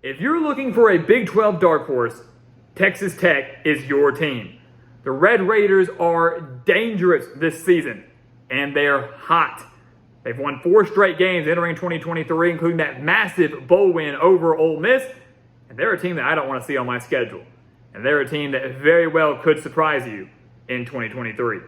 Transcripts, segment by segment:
If you're looking for a Big 12 dark horse, Texas Tech is your team. The Red Raiders are dangerous this season, and they're hot. They've won 4 straight games entering 2023, including that massive bowl win over Ole Miss, and they're a team that I don't want to see on my schedule. And they're a team that very well could surprise you in 2023.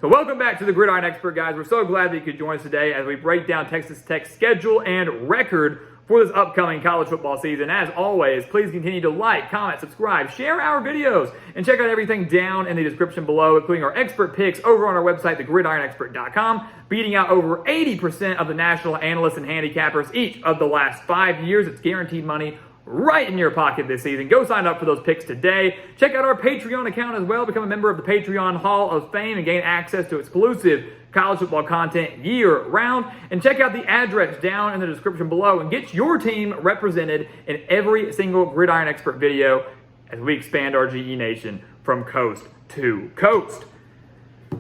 So welcome back to the Gridiron Expert, guys. We're so glad that you could join us today as we break down Texas Tech's schedule and record for this upcoming college football season. As always, please continue to like, comment, subscribe, share our videos, and check out everything down in the description below, including our expert picks over on our website, thegridironexpert.com, beating out over 80% of the national analysts and handicappers each of the last 5 years. It's guaranteed money right in your pocket this season. Go sign up for those picks today. Check out our Patreon account as well. Become a member of the Patreon Hall of Fame and gain access to exclusive college football content year-round. And check out the address down in the description below and get your team represented in every single Gridiron Expert video as we expand our GE Nation from coast to coast.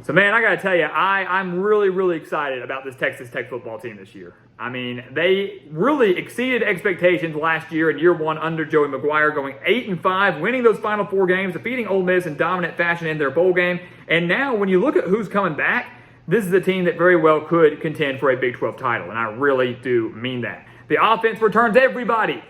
So, man, I got to tell you, I'm really, really excited about this Texas Tech football team this year. I mean, they really exceeded expectations last year in year one under Joey McGuire, going 8-5, winning those final 4 games, defeating Ole Miss in dominant fashion in their bowl game. And now, when you look at who's coming back, this is a team that very well could contend for a Big 12 title, and I really do mean that. The offense returns everybody.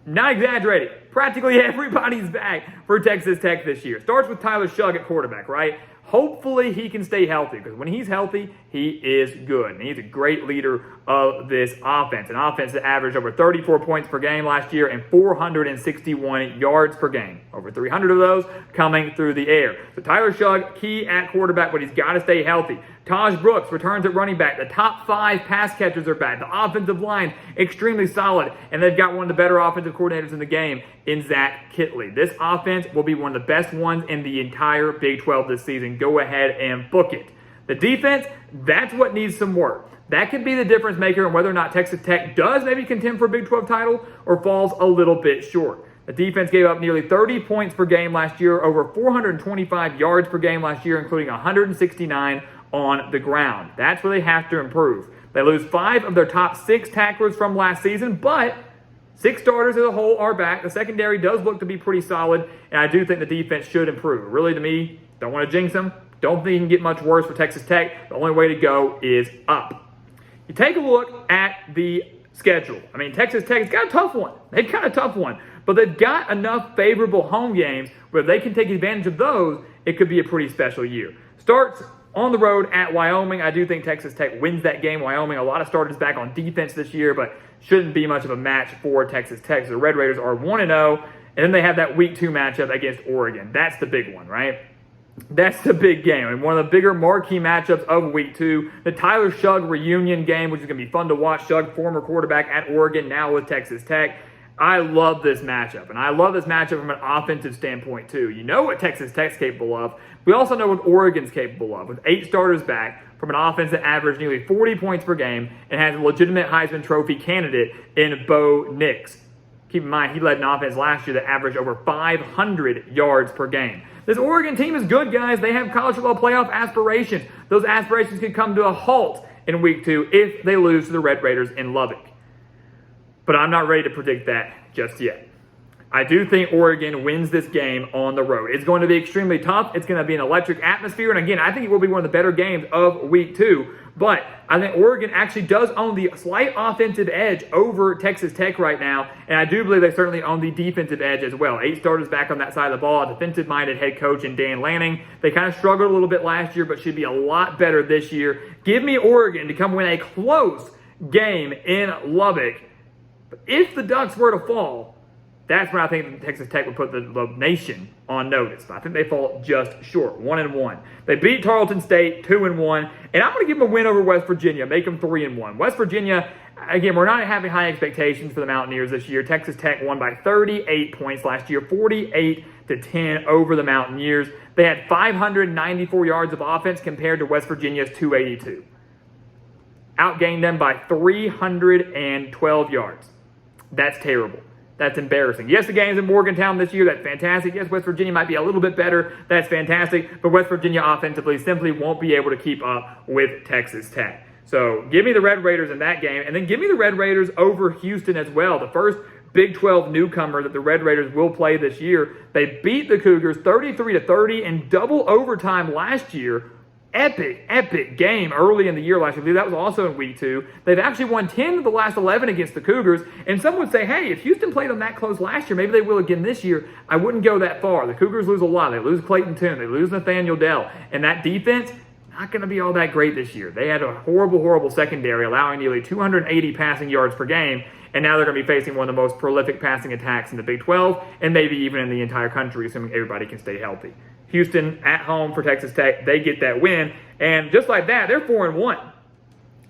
Not exaggerating. Practically everybody's back for Texas Tech this year. Starts with Tyler Shugg at quarterback, right? Hopefully he can stay healthy, because when he's healthy, he is good. And he's a great leader of this offense. An offense that averaged over 34 points per game last year and 461 yards per game. Over 300 of those coming through the air. So Tyler Shugg, key at quarterback, but he's got to stay healthy. Taj Brooks returns at running back. The top 5 pass catchers are back. The offensive line, extremely solid. And they've got one of the better offensive coordinators in the game in Zach Kittley. This offense will be one of the best ones in the entire Big 12 this season. Go ahead and book it. The defense, that's what needs some work. That could be the difference maker in whether or not Texas Tech does maybe contend for a Big 12 title or falls a little bit short. The defense gave up nearly 30 points per game last year, over 425 yards per game last year, including 169 on the ground. That's where they have to improve. They lose 5 of their top 6 tacklers from last season, but 6 starters as a whole are back. The secondary does look to be pretty solid, and I do think the defense should improve. Really, to me, don't want to jinx them. Don't think it can get much worse for Texas Tech. The only way to go is up. You take a look at the schedule. I mean, Texas Tech's got a tough one. They've got a tough one, but they've got enough favorable home games where they can take advantage of those. It could be a pretty special year. Starts on the road at Wyoming. I do think Texas Tech wins that game. Wyoming, a lot of starters back on defense this year, but shouldn't be much of a match for Texas Tech. So the Red Raiders are 1-0, and then they have that Week 2 matchup against Oregon. That's the big one, right? That's the big game, and one of the bigger marquee matchups of Week 2. The Tyler Shugg reunion game, which is going to be fun to watch. Shugg, former quarterback at Oregon, now with Texas Tech. I love this matchup, and I love this matchup from an offensive standpoint too. You know what Texas Tech's capable of. We also know what Oregon's capable of, with 8 starters back from an offense that averaged nearly 40 points per game and has a legitimate Heisman Trophy candidate in Bo Nix. Keep in mind, he led an offense last year that averaged over 500 yards per game. This Oregon team is good, guys. They have college football playoff aspirations. Those aspirations could come to a halt in Week 2 if they lose to the Red Raiders in Lubbock. But I'm not ready to predict that just yet. I do think Oregon wins this game on the road. It's going to be extremely tough. It's going to be an electric atmosphere. And again, I think it will be one of the better games of Week 2. But I think Oregon actually does own the slight offensive edge over Texas Tech right now. And I do believe they certainly own the defensive edge as well. 8 starters back on that side of the ball. A defensive-minded head coach in Dan Lanning. They kind of struggled a little bit last year, but should be a lot better this year. Give me Oregon to come win a close game in Lubbock. But if the Ducks were to fall, that's when I think Texas Tech would put the nation on notice. But I think they fall just short, 1-1. They beat Tarleton State 2-1, and I'm going to give them a win over West Virginia, make them 3-1. West Virginia, again, we're not having high expectations for the Mountaineers this year. Texas Tech won by 38 points last year, 48-10 over the Mountaineers. They had 594 yards of offense compared to West Virginia's 282. Outgained them by 312 yards. That's terrible. That's embarrassing. Yes, the game's in Morgantown this year. That's fantastic. Yes, West Virginia might be a little bit better. That's fantastic. But West Virginia offensively simply won't be able to keep up with Texas Tech. So give me the Red Raiders in that game. And then give me the Red Raiders over Houston as well. The first Big 12 newcomer that the Red Raiders will play this year. They beat the Cougars 33-30 in double overtime last year. Epic game early in the year last year. I believe that was also in week 2. They've actually won 10 of the last 11 against the Cougars. And some would say, hey, if Houston played them that close last year, maybe they will again this year. I wouldn't go that far. The Cougars lose a lot. They lose Clayton Tune. They lose Nathaniel Dell. And that defense, not going to be all that great this year. They had a horrible secondary, allowing nearly 280 passing yards per game. And now they're going to be facing one of the most prolific passing attacks in the Big 12 and maybe even in the entire country, assuming everybody can stay healthy. Houston at home for Texas Tech, they get that win. And just like that, they're 4-1.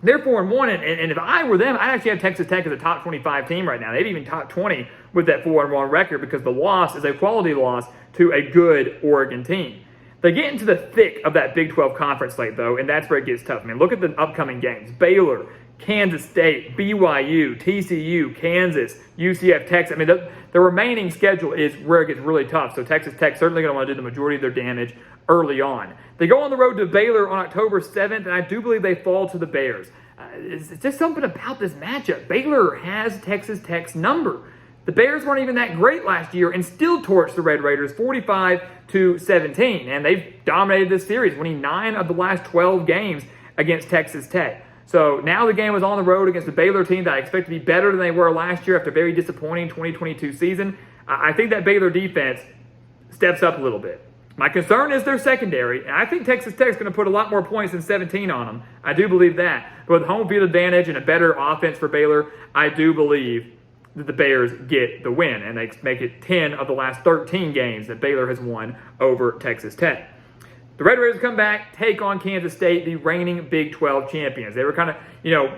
They're 4-1, and if I were them, I'd actually have Texas Tech as a top 25 team right now. They'd even top 20 with that 4-1 record because the loss is a quality loss to a good Oregon team. They get into the thick of that Big 12 conference slate, though, and that's where it gets tough. I mean, look at the upcoming games. Baylor, Kansas State, BYU, TCU, Kansas, UCF, Texas. I mean, the remaining schedule is where it gets really tough. So Texas Tech certainly going to want to do the majority of their damage early on. They go on the road to Baylor on October 7th, and I do believe they fall to the Bears. It's just something about this matchup. Baylor has Texas Tech's number. The Bears weren't even that great last year and still torched the Red Raiders 45-17. And they've dominated this series, winning 9 of the last 12 games against Texas Tech. So now the game was on the road against a Baylor team that I expect to be better than they were last year after a very disappointing 2022 season. I think that Baylor defense steps up a little bit. My concern is their secondary, and I think Texas Tech is going to put a lot more points than 17 on them. I do believe that. But with home field advantage and a better offense for Baylor, I do believe that the Bears get the win, and they make it 10 of the last 13 games that Baylor has won over Texas Tech. The Red Raiders come back, take on Kansas State, the reigning Big 12 champions. They were kind of,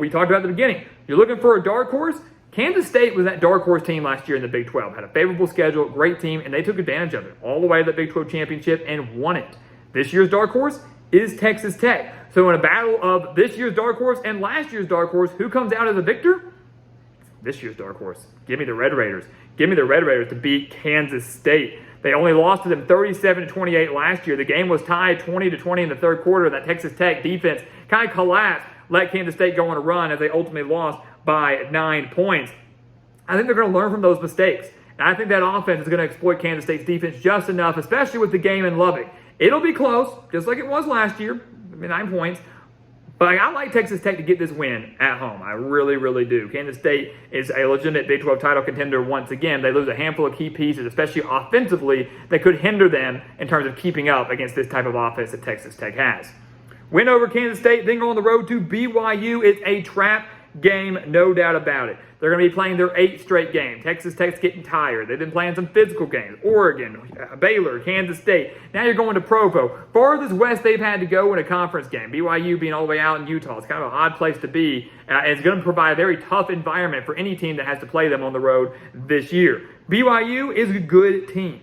we talked about at the beginning. You're looking for a dark horse? Kansas State was that dark horse team last year in the Big 12. Had a favorable schedule, great team, and they took advantage of it all the way to the Big 12 championship and won it. This year's dark horse is Texas Tech. So in a battle of this year's dark horse and last year's dark horse, who comes out as a victor? This year's dark horse. Give me the Red Raiders. Give me the Red Raiders to beat Kansas State. They only lost to them 37-28 last year. The game was tied 20-20 in the third quarter. That Texas Tech defense kind of collapsed, let Kansas State go on a run as they ultimately lost by 9 points. I think they're going to learn from those mistakes. And I think that offense is going to exploit Kansas State's defense just enough, especially with the game in Lubbock. It'll be close, just like it was last year. 9 points. But I like Texas Tech to get this win at home. I really, really do. Kansas State is a legitimate Big 12 title contender once again. They lose a handful of key pieces, especially offensively, that could hinder them in terms of keeping up against this type of offense that Texas Tech has. Win over Kansas State, then go on the road to BYU. It's a trap game, no doubt about it. They're going to be playing their 8th straight game. Texas Tech's getting tired. They've been playing some physical games. Oregon, Baylor, Kansas State. Now you're going to Provo. Farthest west they've had to go in a conference game. BYU being all the way out in Utah. It's kind of an odd place to be. It's going to provide a very tough environment for any team that has to play them on the road this year. BYU is a good team.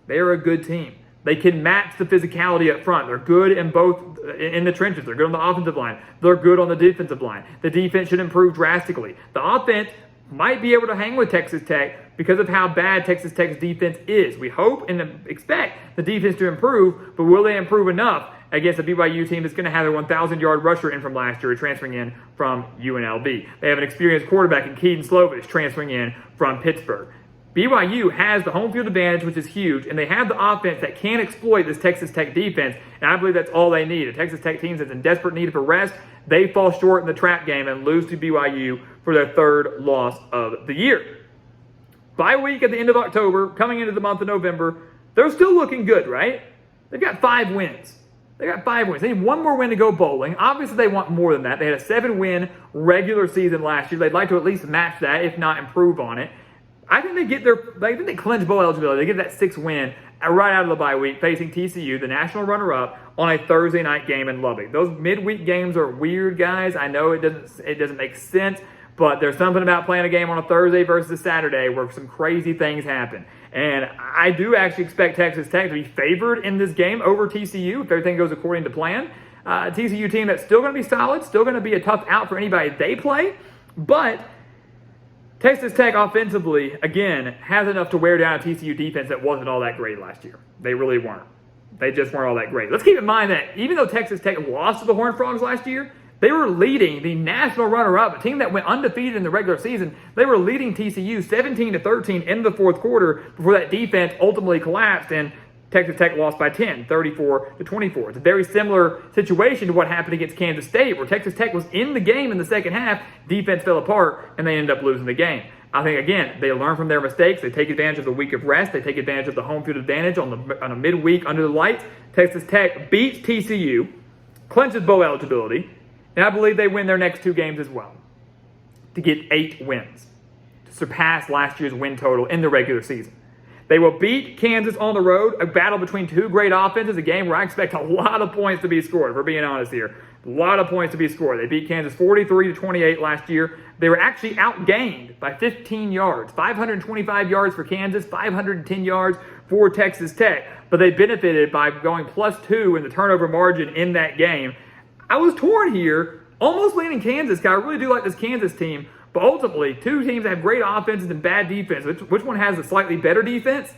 They are a good team. They can match the physicality up front. They're good in both in the trenches. They're good on the offensive line. They're good on the defensive line. The defense should improve drastically. The offense might be able to hang with Texas Tech because of how bad Texas Tech's defense is. We hope and expect the defense to improve, but will they improve enough against a BYU team that's going to have a 1,000-yard rusher in from last year, transferring in from UNLV? They have an experienced quarterback in Keaton Slovis transferring in from Pittsburgh. BYU has the home field advantage, which is huge, and they have the offense that can exploit this Texas Tech defense, and I believe that's all they need. A Texas Tech team that's in desperate need of a rest, they fall short in the trap game and lose to BYU for their 3rd loss of the year. Bye week at the end of October, coming into the month of November, they're still looking good, right? They've got 5 wins. They need one more win to go bowling. Obviously, they want more than that. They had a 7-win regular season last year. They'd like to at least match that, if not improve on it. I think they clinch bowl eligibility. They get that 6th win right out of the bye week, facing TCU, the national runner-up, on a Thursday night game in Lubbock. Those midweek games are weird, guys. I know it doesn't make sense, but there's something about playing a game on a Thursday versus a Saturday where some crazy things happen. And I do actually expect Texas Tech to be favored in this game over TCU if everything goes according to plan. TCU team that's still going to be solid, still going to be a tough out for anybody they play, but Texas Tech offensively, again, has enough to wear down a TCU defense that wasn't all that great last year. They really weren't. They just weren't all that great. Let's keep in mind that even though Texas Tech lost to the Horned Frogs last year, They were leading the national runner-up, a team that went undefeated in the regular season. They were leading TCU 17-13 in the fourth quarter before that defense ultimately collapsed and Texas Tech lost by 10, 34-24. It's a very similar situation to what happened against Kansas State, where Texas Tech was in the game in the second half, defense fell apart, and they ended up losing the game. I think, again, they learn from their mistakes. They take advantage of the week of rest. They take advantage of the home field advantage on a midweek under the lights. Texas Tech beats TCU, clinches bowl eligibility, and I believe they win their next 2 games as well to get 8 wins, to surpass last year's win total in the regular season. They will beat Kansas on the road, a battle between 2 great offenses, a game where I expect a lot of points to be scored, if we're being honest here. A lot of points to be scored. They beat Kansas 43-28 last year. They were actually outgained by 15 yards, 525 yards for Kansas, 510 yards for Texas Tech. But they benefited by going +2 in the turnover margin in that game. I was torn here, almost leaning Kansas, because I really do like this Kansas team. But ultimately, 2 teams have great offenses and bad defense. Which one has a slightly better defense?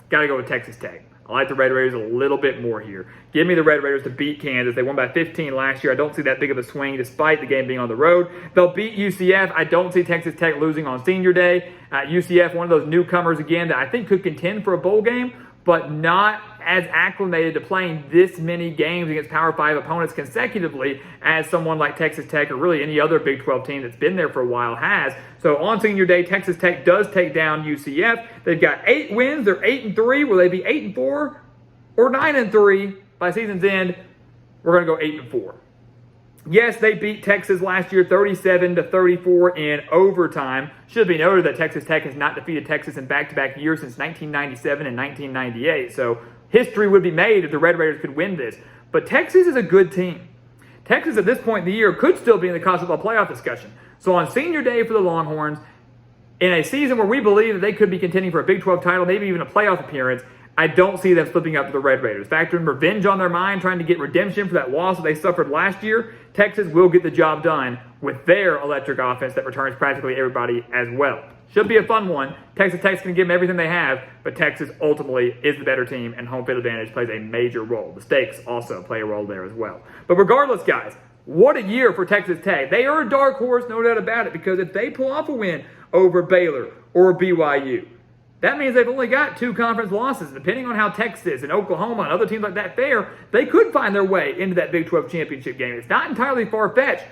Got to go with Texas Tech. I like the Red Raiders a little bit more here. Give me the Red Raiders to beat Kansas. They won by 15 last year. I don't see that big of a swing despite the game being on the road. They'll beat UCF. I don't see Texas Tech losing on senior day. UCF, one of those newcomers again that I think could contend for a bowl game, but not as acclimated to playing this many games against Power 5 opponents consecutively as someone like Texas Tech or really any other Big 12 team that's been there for a while has. So on senior day, Texas Tech does take down UCF. They've got 8 wins. They're 8-3. Will they be 8-4 or 9-3 by season's end? We're going to go 8-4. Yes, they beat Texas last year 37-34 in overtime. Should be noted that Texas Tech has not defeated Texas in back-to-back years since 1997 and 1998. So history would be made if the Red Raiders could win this. But Texas is a good team. Texas at this point in the year could still be in the college football playoff discussion. So on senior day for the Longhorns, in a season where we believe that they could be contending for a Big 12 title, maybe even a playoff appearance, I don't see them slipping up to the Red Raiders. Factoring revenge on their mind, trying to get redemption for that loss that they suffered last year, Texas will get the job done with their electric offense that returns practically everybody as well. Should be a fun one. Texas Tech's going to give them everything they have, but Texas ultimately is the better team, and home field advantage plays a major role. The stakes also play a role there as well. But regardless, guys, what a year for Texas Tech. They are a dark horse, no doubt about it, because if they pull off a win over Baylor or BYU, that means they've only got 2 conference losses. Depending on how Texas and Oklahoma and other teams like that fare, they could find their way into that Big 12 championship game. It's not entirely far-fetched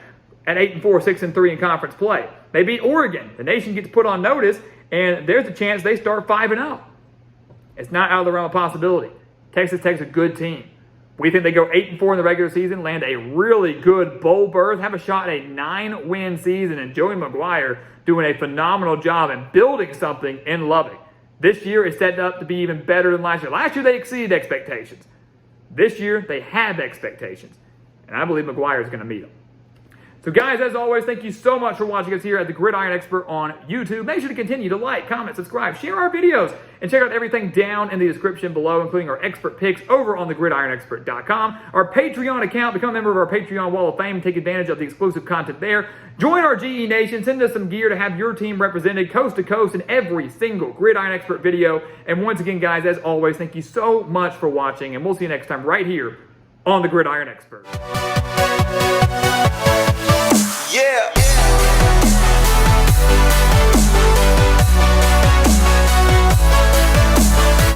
at 8-4, 6-3 in conference play. They beat Oregon. The nation gets put on notice, and there's a chance they start 5-0. It's not out of the realm of possibility. Texas Tech's a good team. We think they go 8-4 in the regular season, land a really good bowl berth, have a shot at a 9-win season, and Joey McGuire doing a phenomenal job and building something in Lubbock. This year is set up to be even better than last year. Last year, they exceeded expectations. This year, they have expectations. And I believe McGuire is going to meet them. So, guys, as always, thank you so much for watching us here at the Gridiron Expert on YouTube. Make sure to continue to like, comment, subscribe, share our videos, and check out everything down in the description below, including our expert picks over on thegridironexpert.com. Our Patreon account, become a member of our Patreon Wall of Fame and take advantage of the exclusive content there. Join our GE Nation, send us some gear to have your team represented coast to coast in every single Gridiron Expert video. And once again, guys, as always, thank you so much for watching, and we'll see you next time right here on the Gridiron Expert. Yeah.